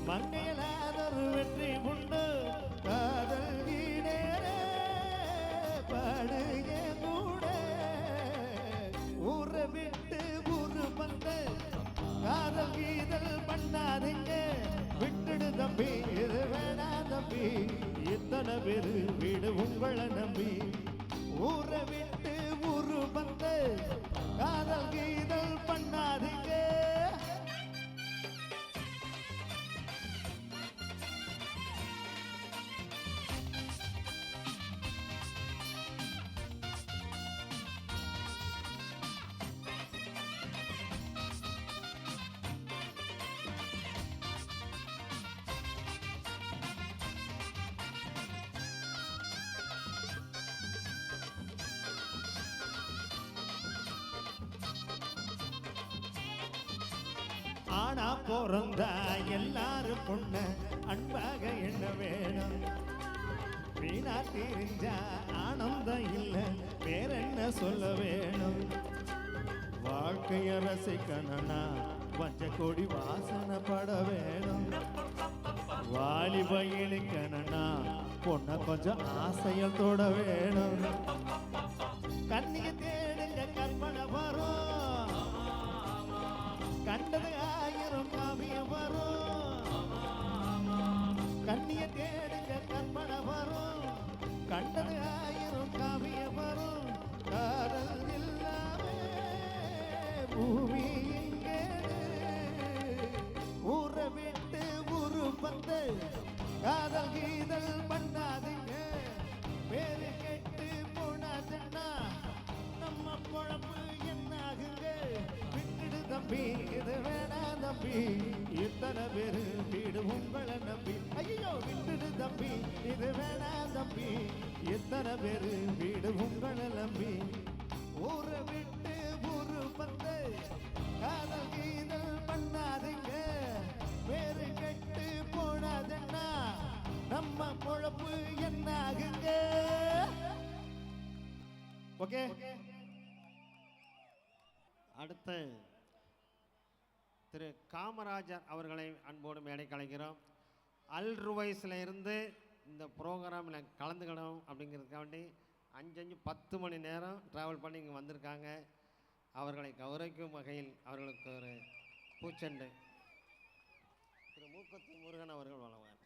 மங்கையலாதொரு வெற்றி உண்டு காதல் ஈடேற பாடுக கூட ஊரை விட்டு ஊரு வந்து காதல் கீதல் பண்ணாதீங்க விட்டுடு தம்பி இது வேணா தம்பி இத்தனை பேரு வீடு உங்களை நம்பி ஊரை விட்டு ஊரு வந்து காதல் கீதல் பண்ணாதீங்க ஆனா பிறந்தா எல்லாரும் பொண்ண அன்பாக என்ன வேணும் வீணா தெரிஞ்சா ஆனந்தம் இல்லை வேற என்ன சொல்ல வேணும் வாழ்க்கைய ரசிக்கணும்னா வஞ்ச கொடி வாசனை பட வேணும் வாலிப இழுக்கணும்னா பொண்ண கொஞ்சம் ஆசையில் தொட வேணும் கண்ணிய தேடுங்க கற்பனை வரும் கண்டது ஆயிரம் காவியம் வரும் கண்ணிய தேடுங்க கற்பனை வரும் கண்டது ஆயிரம் காவியம் வரும் காதல் இல்லாம பூமி எங்கே ஊரை விட்டு ஊரு வந்து காதல் கீதல் பண்ணாதீங்க பேரு கெட்டு போனாதுன்னா நம்ம பொழப்பு என்னாகுங்க விட்டுடு தம்பி இது வேணா தம்பி இத்தனை பேரு வீடு உங்களை நம்பி ஐயோ விட்டுடு தம்பி இது வேணா தம்பி இத்தனை பேரு வீடு உங்களை நம்பி ஊரை விட்டு ஊரு வந்து காதல் கீதல் பண்ணாதீங்க பேரு கெட்டு போனாதுன்னா நம்ம பொழப்பு என்னாகுங்க ஓகே அடுத்து திரு காமராஜர் அவர்களை அன்போடு மேடை கலைக்கிறோம். அல் ருவைஸில் இருந்து இந்த ப்ரோக்ராமில் கலந்துக்கணும் அப்படிங்கிறதுக்காண்டி 5-10 மணி நேரம் ட்ராவல் பண்ணி இங்கே வந்திருக்காங்க. அவர்களை கௌரவிக்கும் வகையில் அவர்களுக்கு ஒரு பூச்செண்டு திரு மூக்கத்தி முருகன் அவர்கள் வழங்குவார்.